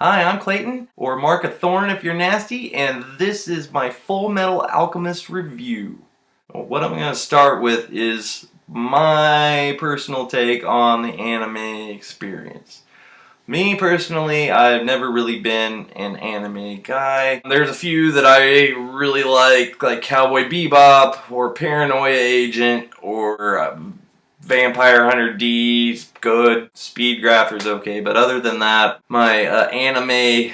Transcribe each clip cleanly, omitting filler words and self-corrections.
Hi, I'm Clayton, or MarkofThorn if you're nasty, and this is my Full Metal Alchemist review. What I'm going to start with is my personal take on the anime experience. Me personally, I've never really been an anime guy. There's a few that I really like Cowboy Bebop, or Paranoia Agent, or Vampire Hunter D, good. Speed Grapher's okay, but other than that, my anime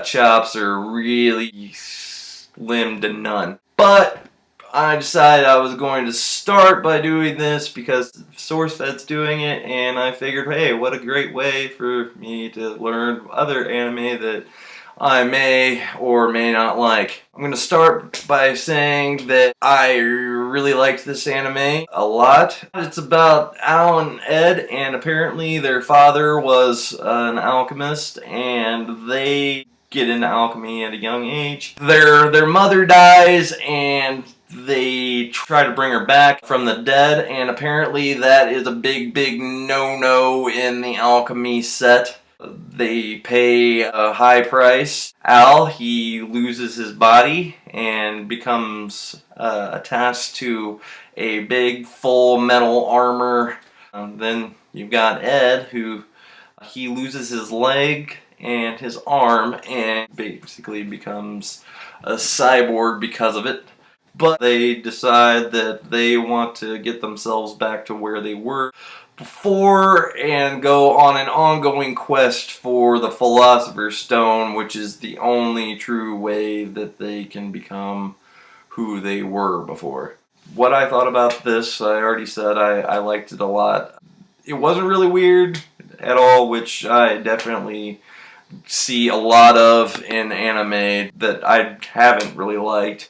chops are really slim to none. But I decided I was going to start by doing this because SourceFed's doing it, and I figured, hey, what a great way for me to learn other anime that I may or may not like. I'm going to start by saying that I really liked this anime a lot. It's about Al and Ed, and apparently their father was an alchemist, and they get into alchemy at a young age. Their mother dies, and they try to bring her back from the dead, and apparently that is a big no-no in the alchemy set. They pay a high price. Al, he loses his body and becomes attached to a big full metal armor. Then you've got Ed, who he loses his leg and his arm and basically becomes a cyborg because of it. But they decide that they want to get themselves back to where they were before and go on an ongoing quest for the Philosopher's Stone, which is the only true way that they can become who they were before. What I thought about this, I already said I liked it a lot. It wasn't really weird at all, which I definitely see a lot of in anime that I haven't really liked.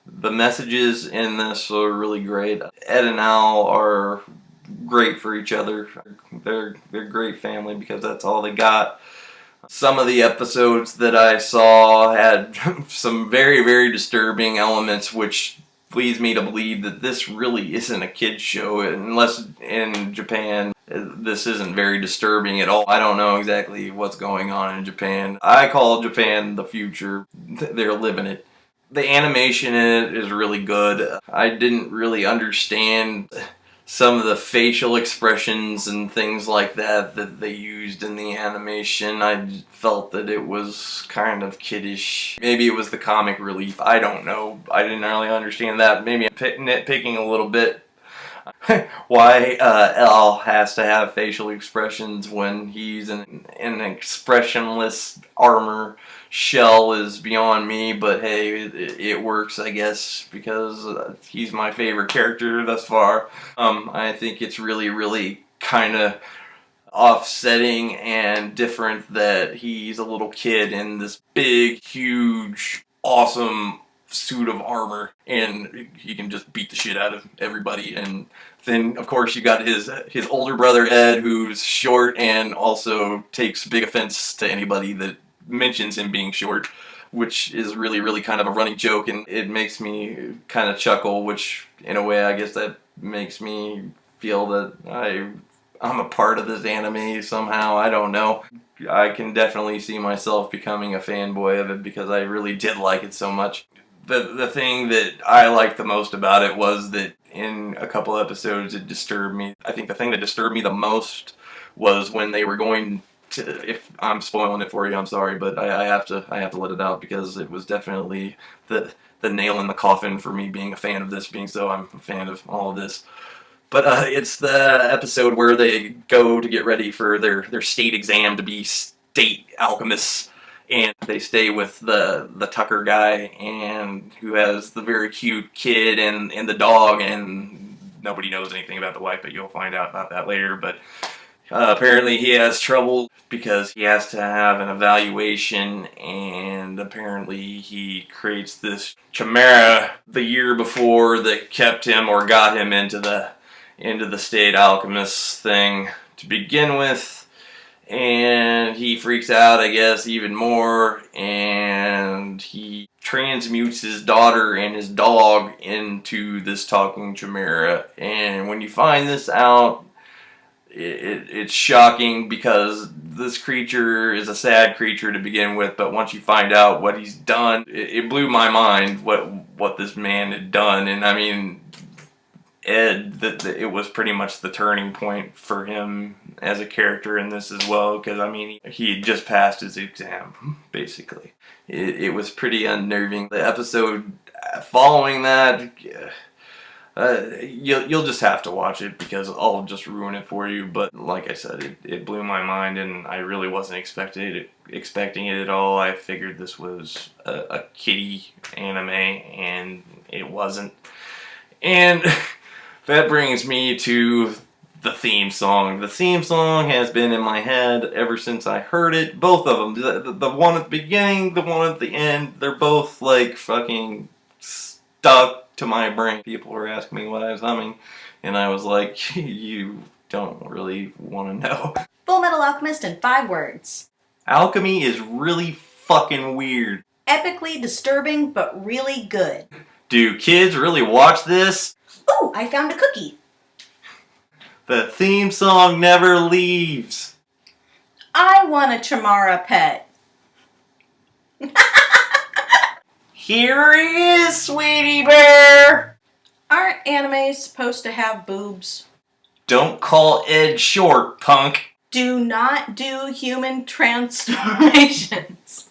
The messages in this are really great. Ed and Al are great for each other. They're great family because that's all they got. Some of the episodes that I saw had some very disturbing elements, which leads me to believe that this really isn't a kid's show, unless in Japan this isn't very disturbing at all. I don't know exactly what's going on in Japan. I call Japan the future. They're living it. The animation in it is really good. I didn't really understand some of the facial expressions and things like that they used in the animation. I felt that it was kind of kiddish. Maybe it was the comic relief. I don't know. I didn't really understand that. Maybe I'm nitpicking a little bit. Why Al has to have facial expressions when he's in an expressionless armor shell is beyond me, but hey, it works, I guess, because he's my favorite character thus far. I think it's really kind of offsetting and different that he's a little kid in this big, huge, awesome suit of armor, and he can just beat the shit out of everybody. And then, of course, you got his older brother Ed, who's short and also takes big offense to anybody that mentions him being short, which is really kind of a running joke, and it makes me kind of chuckle, which in a way I guess that makes me feel that I'm a part of this anime somehow. I don't know. I can definitely see myself becoming a fanboy of it because I really did like it so much. The thing that I liked the most about it was that in a couple episodes it disturbed me. I think the thing that disturbed me the most was when they were going to, if I'm spoiling it for you, I'm sorry, but I have to let it out because it was definitely the nail in the coffin for me being a fan of this, being so I'm a fan of all of this. But it's the episode where they go to get ready for their state exam to be state alchemists, and they stay with the Tucker guy, and who has the very cute kid and the dog, and nobody knows anything about the wife, but you'll find out about that later. But apparently he has trouble because he has to have an evaluation, and apparently he creates this chimera the year before that kept him or got him into the state alchemist thing to begin with. And he freaks out, I guess, even more, and he transmutes his daughter and his dog into this talking chimera. And when you find this out, it's shocking because this creature is a sad creature to begin with, but once you find out what he's done, it blew my mind what this man had done. And I mean, it was pretty much the turning point for him as a character in this as well, because I mean, he had just passed his exam, basically. It was pretty unnerving. The episode following that, you'll just have to watch it because I'll just ruin it for you. But like I said, it blew my mind, and I really wasn't expecting it at all. I figured this was a kiddie anime, and it wasn't. And that brings me to the theme song. The theme song has been in my head ever since I heard it. Both of them. The one at the beginning, the one at the end, they're both like fucking stuck to my brain. People were asking me what I was humming, and I was like, you don't really want to know. Full Metal Alchemist in 5 words. Alchemy is really fucking weird. Epically disturbing, but really good. Do kids really watch this? Ooh, I found a cookie. The theme song never leaves. I want a Chamara pet. Here he is, sweetie bear! Aren't animes supposed to have boobs? Don't call Ed short, punk. Do not do human transformations.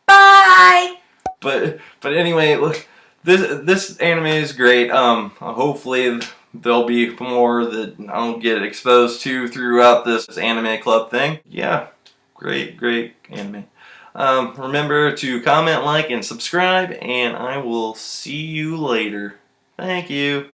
Bye! But anyway, look, this anime is great. Hopefully there'll be more that I'll get exposed to throughout this anime club thing. Yeah, great anime. Remember to comment, like, and subscribe, and I will see you later. Thank you.